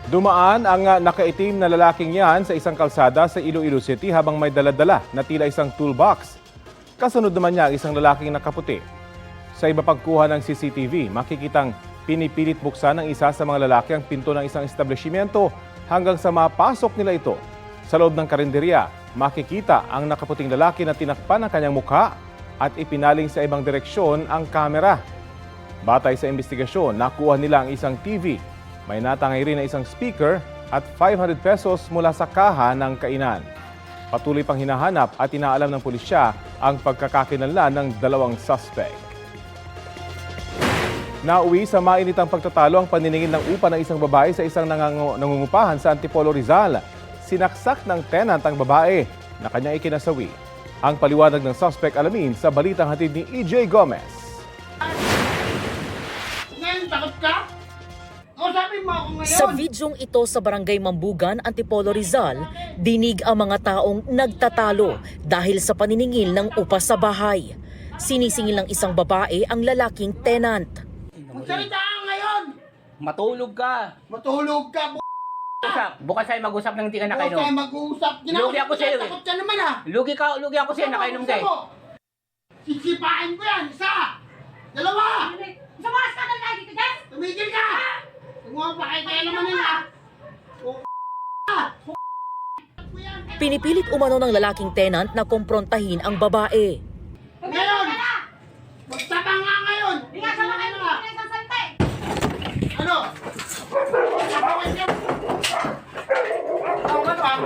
Dumaan ang nakaitim na lalaking yan sa isang kalsada sa Iloilo City habang may dala-dala na tila isang toolbox. Kasunod naman niya ang isang lalaking nakaputi. Sa iba pagkuha ng CCTV, makikitang pinipilit buksan ng isa sa mga lalaki ang pinto ng isang establishmento hanggang sa mapasok nila ito. Sa loob ng karinderya, makikita ang nakaputing lalaki na tinakpan ang kanyang mukha at ipinaling sa ibang direksyon ang kamera. Batay sa investigasyon, nakuha nila ang isang TV. May natangay rin na isang speaker at 500 pesos mula sa kaha ng kainan. Patuloy pang hinahanap at inaalam ng pulisya ang pagkakakilanlan ng dalawang suspect. Nauwi sa mainitang pagtatalo ang paniningil ng upa ng isang babae sa isang nangungupahan sa Antipolo, Rizal. Sinaksak ng tenant ang babae na kanyang ikinasawi. Ang paliwanag ng suspect alamin sa balitang hatid ni EJ Gomez. Ngayon, takot ka? Kausapin mo ako ngayon. Sa videong ito sa Barangay Mambugan, Antipolo, Rizal, dinig ang mga taong nagtatalo dahil sa paniningil ng upa sa bahay. Sinisingil ng isang babae ang lalaking tenant. Magsalita ka ngayon. Matulog ka. Matulog ka, Usap. Bukas tayo mag-usap ng hindi ka Huwag nakainom. tayo mag-uusap. Lugi ako sa'yo, eh. Takot ka naman ah. Lugi ako sa'yo, nakainom ka eh. Sisipain ko yan. Isa. Dalawa. Sumakas ka na tayo dito, Jess! Tumigil ka. Tumuha pa kay kaya naman nila. Pinipilit umano ng lalaking tenant na kumprontahin ang babae. Ngayon. Magsama nga ngayon. Hindi nga sama kayo ng isang salita eh! Ano? Sabawan niya. Ano ah?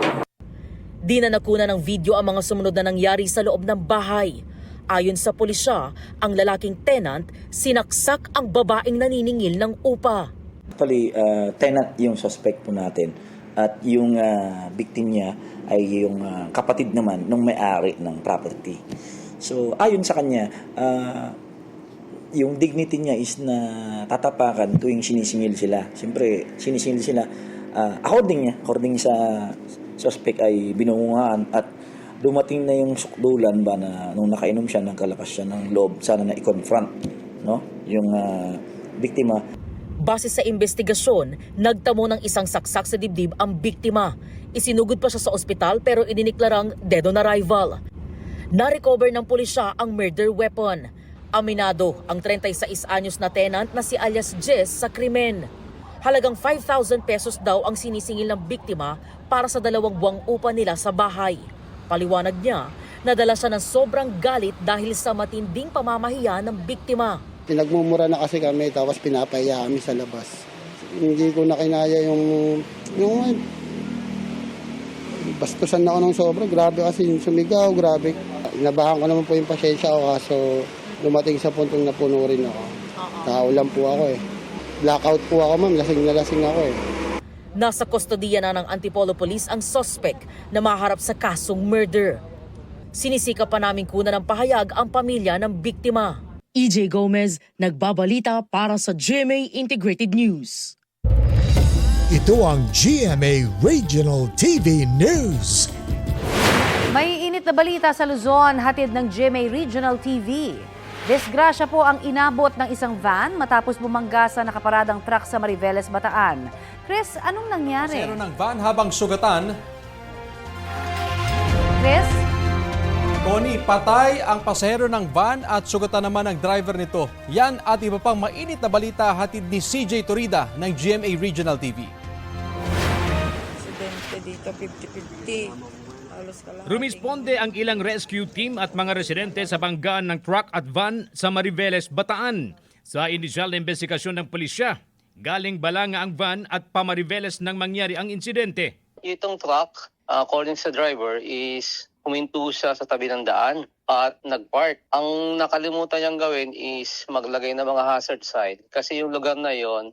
Di na nakuna ng video ang mga sumunod na nangyari sa loob ng bahay. Ayon sa pulisya, ang lalaking tenant sinaksak ang babaeng naniningil ng upa. Actually, tenant yung suspect po natin at yung victim niya ay yung kapatid naman ng may-ari ng property. So, ayon sa kanya, yung dignity niya is na tatapakan tuwing sinisingil sila. Siyempre, sinisingil sila according sa suspect ay binungungaan at dumating na yung sukdulan ba na nung nakainom siya, nagkalakas siya ng loob, sana na i-confront yung biktima. Base sa investigasyon, nagtamo ng isang saksak sa dibdib ang biktima. Isinugod pa siya sa ospital pero idiniklarang dead on arrival. Na-recover ng pulisya ang murder weapon. Aminado ang 36 anyos na tenant na si alias Jess sa krimen. Halagang 5,000 pesos daw ang sinisingil ng biktima para sa 2 buwang upa nila sa bahay. Paliwanag niya, nadala siya ng sobrang galit dahil sa matinding pamamahiya ng biktima. Pinagmumura na kasi kami tapos pinapahiya kami sa labas. Hindi ko na kinaya yung bastusan na ako ng sobra. Grabe kasi yung sumigaw, grabe. Inabahan ko naman po yung pasensya ko kaso dumating sa puntong napuno rin ako. Nakaulan po ako eh. Blackout po ako ma'am, lasing na lasing ako eh. Nasa kustodiya na ng Antipolo Police ang suspect na maharap sa kasong murder. Sinisika pa namin kunan ng pahayag ang pamilya ng biktima. EJ Gomez, nagbabalita para sa GMA Integrated News. Ito ang GMA Regional TV News. May init na balita sa Luzon, hatid ng GMA Regional TV. Disgrasya po ang inabot ng isang van matapos bumangga sa nakaparadang truck sa Mariveles, Bataan. Chris, anong nangyari? Pasero ng van habang sugatan. Chris? Connie, patay ang pasahero ng van at sugatan naman ang driver nito. Yan at iba pang mainit na balita hatid ni CJ Torida ng GMA Regional TV. Aksidente dito, 50-50. Rumisponde ang ilang rescue team at mga residente sa banggaan ng truck at van sa Mariveles, Bataan. Sa inisyal na investigasyon ng pulisya, galing Balanga ang van at pa-Mariveles nang mangyari ang insidente. Itong truck, according sa driver, is huminto siya sa tabi ng daan at nag-park. Ang nakalimutan niyang gawin is maglagay ng mga hazard sign kasi yung lugar na yon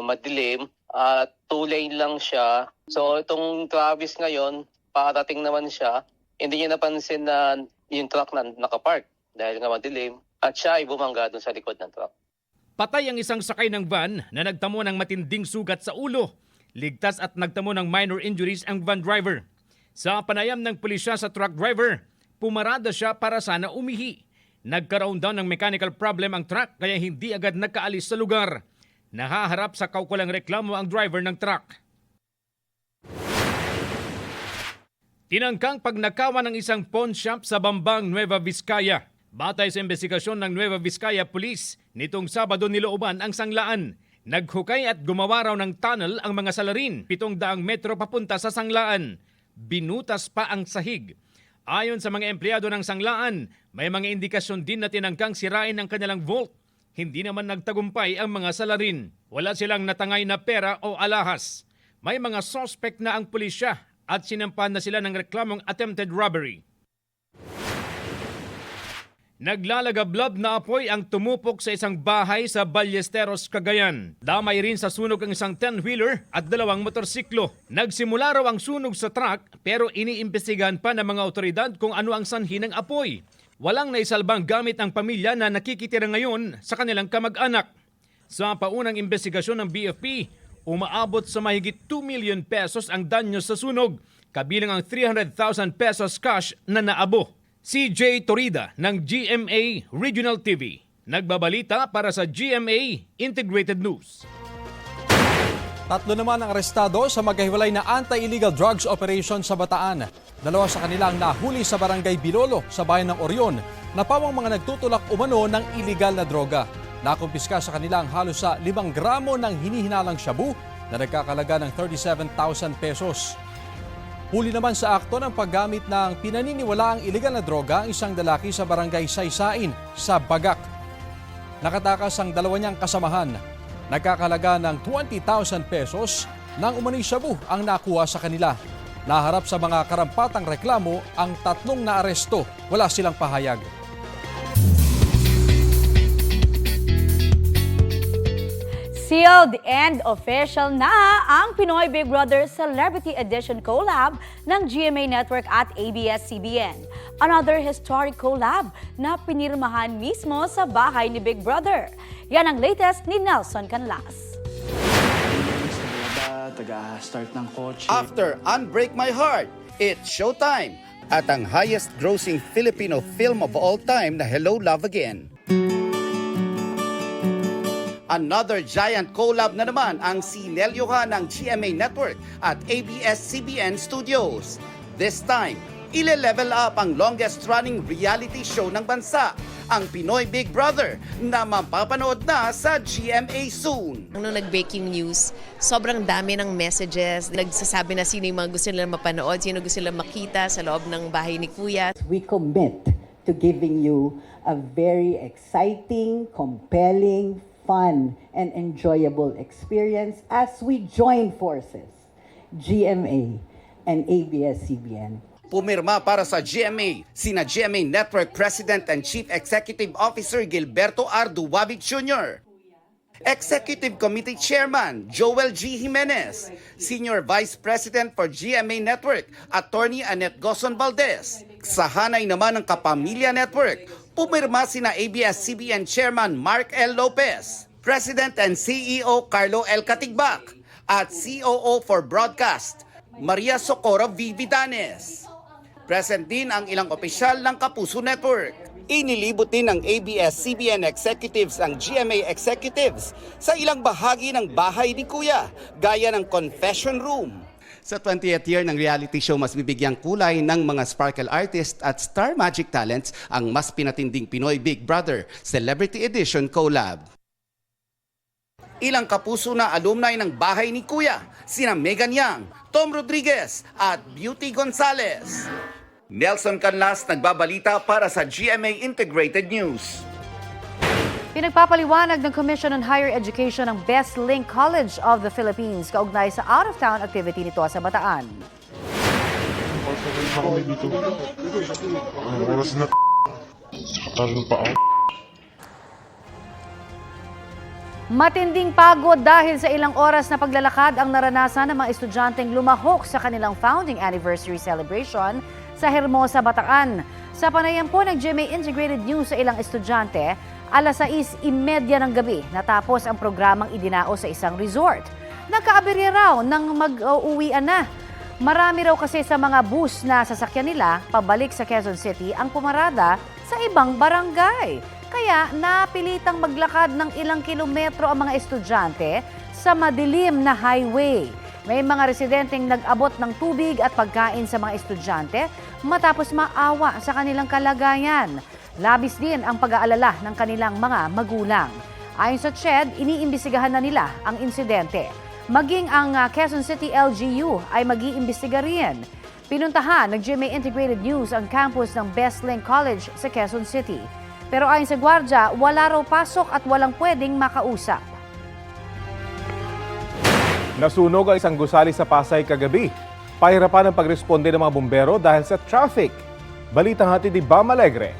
madilim at 2-lane lang siya. So itong Travis ngayon, parating naman siya, hindi niya napansin na yung truck na nakapark dahil nga madilim at siya ay bumangga doon sa likod ng truck. Patay ang isang sakay ng van na nagtamo ng matinding sugat sa ulo. Ligtas at nagtamo ng minor injuries ang van driver. Sa panayam ng pulisya sa truck driver, pumarada siya para sana umihi. Nagkaroon daw ng mechanical problem ang truck kaya hindi agad nakaalis sa lugar. Nahaharap sa kaukulang reklamo ang driver ng truck. Tinangkang pagnakawan ng isang pawn shop sa Bambang, Nueva Vizcaya. Batay sa investigasyon ng Nueva Vizcaya Police, nitong Sabado nilooban ang sanglaan. Naghukay at gumawa raw ng tunnel ang mga salarin, 700 metro papunta sa sanglaan. Binutas pa ang sahig. Ayon sa mga empleyado ng sanglaan, may mga indikasyon din na tinangkang sirain ang kanilang vault. Hindi naman nagtagumpay ang mga salarin. Wala silang natangay na pera o alahas. May mga suspect na ang pulisya at sinampan na sila ng reklamong attempted robbery. Naglalagablab na apoy ang tumupok sa isang bahay sa Ballesteros, Cagayan. Damay rin sa sunog ang isang 10-wheeler at 2 motorsiklo. Nagsimula raw ang sunog sa truck pero iniimbestigahan pa ng mga otoridad kung ano ang sanhi ng apoy. Walang naisalbang gamit ang pamilya na nakikitira ngayon sa kanilang kamag-anak. Sa paunang investigasyon ng BFP, umaabot sa mahigit 2 million pesos ang danyo sa sunog, kabilang ang 300,000 pesos cash na naabo. CJ Torida ng GMA Regional TV. Nagbabalita para sa GMA Integrated News. 3 naman ang arestado sa magkahiwalay na anti-illegal drugs operation sa Bataan. 2 sa kanilang nahuli sa barangay Bilolo sa bayan ng Orion na pawang mga nagtutulak umano ng illegal na droga. Nakumpiska sa kanilang halos sa 5 gramo ng hinihinalang shabu na nagkakalaga ng 37,000 pesos. Huli naman sa akto ng paggamit ng pinaniniwalaang iligal na droga ang isang lalaki sa barangay Saysain sa Bagak. Nakatakas ang 2 niyang kasamahan. Nagkakalaga ng 20,000 pesos nang umano'y shabu ang nakuha sa kanila. Naharap sa mga karampatang reklamo ang 3 na aresto. Wala silang pahayag. Sealed and official na ang Pinoy Big Brother Celebrity Edition collab ng GMA Network at ABS-CBN. Another historic collab na pinirmahan mismo sa bahay ni Big Brother. Yan ang latest ni Nelson Canlas. After Unbreak My Heart, it's showtime at ang highest grossing Filipino film of all time na Hello Love Again. Another giant collab na naman ang sinelyohan ng GMA Network at ABS-CBN Studios. This time, ile-level up ang longest-running reality show ng bansa, ang Pinoy Big Brother, na mapapanood na sa GMA soon. Nung nag-breaking news, sobrang dami ng messages. Nagsasabi na sino yung mga gusto nila mapanood, sino gusto nila makita sa loob ng bahay ni Kuya. We commit to giving you a very exciting, compelling, fun and enjoyable experience as we join forces, GMA and ABS-CBN. Pumirma para sa GMA, sina GMA Network President and Chief Executive Officer Gilberto R. Duwabig Jr., Executive Committee Chairman Joel G. Jimenez, Senior Vice President for GMA Network, Attorney Annette Gozon Valdez. Sa hanay naman ng Kapamilya Network, pumirma sina ABS-CBN Chairman Mark L. Lopez, President and CEO Carlo L. Katigbak, at COO for Broadcast, Maria Socorro V. Vidanes. Present din ang ilang opisyal ng Kapuso Network. Inilibot din ng ABS-CBN executives ang GMA executives sa ilang bahagi ng bahay ni Kuya, gaya ng confession room. Sa 20th year ng reality show, mas bibigyang kulay ng mga sparkle artist at star magic talents ang mas pinatinding Pinoy Big Brother Celebrity Edition collab. Ilang kapuso na alumni ng bahay ni Kuya, sina Megan Yang, Tom Rodriguez at Beauty Gonzalez. Nelson Canlas nagbabalita para sa GMA Integrated News. Pinagpapaliwanag ng Commission on Higher Education ang Best Link College of the Philippines kaugnay sa out-of-town activity nito sa Bataan. Matinding pagod dahil sa ilang oras na paglalakad ang naranasan ng mga estudyanteng lumahok sa kanilang founding anniversary celebration sa Hermosa, Bataan. Sa panayam po ng GMA Integrated News sa ilang estudyante, alas 6:30 ng gabi natapos ang programang idinao sa isang resort. Nagkaabirya raw nang mag-uwian na. Marami raw kasi sa mga bus na sasakyan nila pabalik sa Quezon City ang pumarada sa ibang barangay. Kaya napilitang maglakad ng ilang kilometro ang mga estudyante sa madilim na highway. May mga residenteng nag-abot ng tubig at pagkain sa mga estudyante matapos maawa sa kanilang kalagayan. Labis din ang pag-aalala ng kanilang mga magulang. Ayon sa CHED, iniimbestigahan na nila ang insidente. Maging ang Quezon City LGU ay mag-iimbestiga rin. Pinuntahan ng GMA Integrated News ang campus ng Bestlink College sa Quezon City. Pero ayon sa gwardya, wala raw pasok at walang pwedeng makausap. Nasunog ang isang gusali sa Pasay kagabi. Pahirapan ang pagresponde ng mga bumbero dahil sa traffic. Balitang hatid ni Bam Alegre.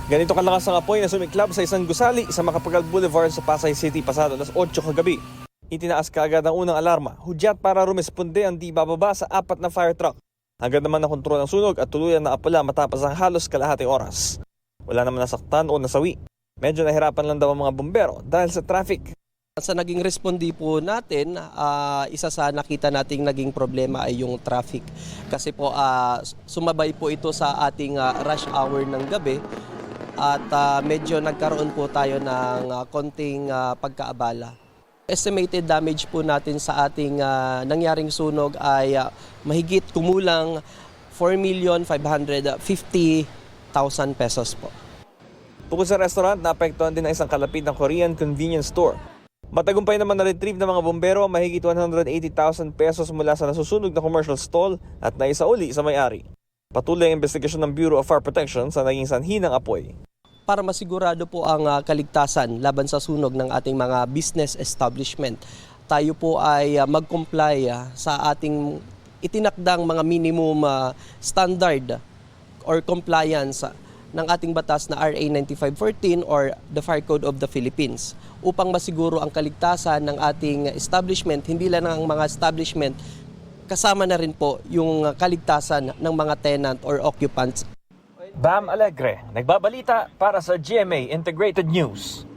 Ganito kalakas ang apoy na sumiklab sa isang gusali sa Macapagal Boulevard sa Pasay City pasado alas 8 kagabi. Itinaas kaagad ang unang alarma, hudyat para rumesponde ang di bababa sa 4 na fire truck. Agad naman nakontrol ang sunog at tuluyan na apula matapos ang halos kalahating oras. Wala naman nasaktan o nasawi. Medyo nahirapan lang daw ang mga bumbero dahil sa traffic. Sa naging respondi po natin, isa sa nakita nating naging problema ay yung traffic. Kasi po sumabay po ito sa ating rush hour ng gabi at medyo nagkaroon po tayo ng konting pagkaabala. Estimated damage po natin sa ating nangyaring sunog ay mahigit kumulang 4,550,000 pesos po. Bukod sa restaurant, naapektuhan din ang isang kalapit ng Korean convenience store. Matagumpay naman na-retrieve ng mga bombero mahigit 180,000 pesos mula sa nasusunog na commercial stall at naisauli sa may-ari. Patuloy ang investigasyon ng Bureau of Fire Protection sa naging sanhi ng apoy. Para masigurado po ang kaligtasan laban sa sunog ng ating mga business establishment, tayo po ay mag-comply sa ating itinakdang mga minimum standard or compliance ng ating batas na RA 9514 or the Fire Code of the Philippines upang masiguro ang kaligtasan ng ating establishment, hindi lang ang mga establishment, kasama na rin po yung kaligtasan ng mga tenant or occupants. Bam Alegre, nagbabalita para sa GMA Integrated News.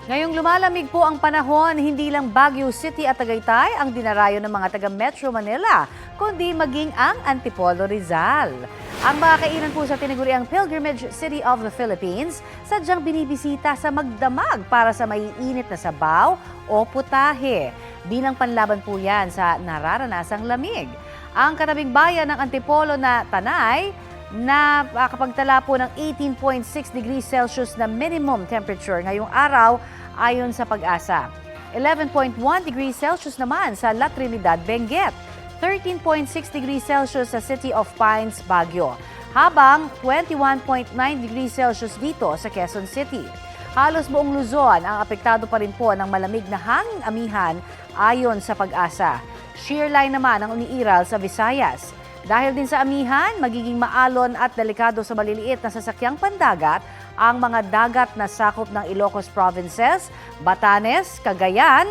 Ngayong lumalamig po ang panahon, hindi lang Baguio City at Tagaytay ang dinarayo ng mga taga Metro Manila, kundi maging ang Antipolo Rizal. Ang mga kainan po sa tinaguriang Pilgrimage City of the Philippines, sadyang binibisita sa magdamag para sa maiinit na sabaw o putahe. Bilang panlaban po yan sa nararanasang lamig. Ang katabing bayan ng Antipolo na Tanay, na kapagtala po ng 18.6 degrees Celsius na minimum temperature ngayong araw ayon sa Pag-asa. 11.1 degrees Celsius naman sa La Trinidad, Benguet. 13.6 degrees Celsius sa City of Pines, Baguio. Habang 21.9 degrees Celsius dito sa Quezon City. Halos buong Luzon ang apektado pa rin po ng malamig na hanging amihan ayon sa Pag-asa. Shear line naman ang umiiral sa Visayas. Dahil din sa amihan, magiging maalon at delikado sa maliliit na sasakyang pandagat ang mga dagat na sakop ng Ilocos Provinces, Batanes, Cagayan,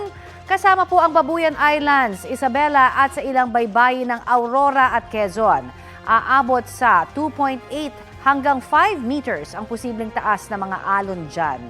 kasama po ang Babuyan Islands, Isabela at sa ilang baybayin ng Aurora at Quezon. Aabot sa 2.8 hanggang 5 meters ang posibleng taas ng mga alon dyan.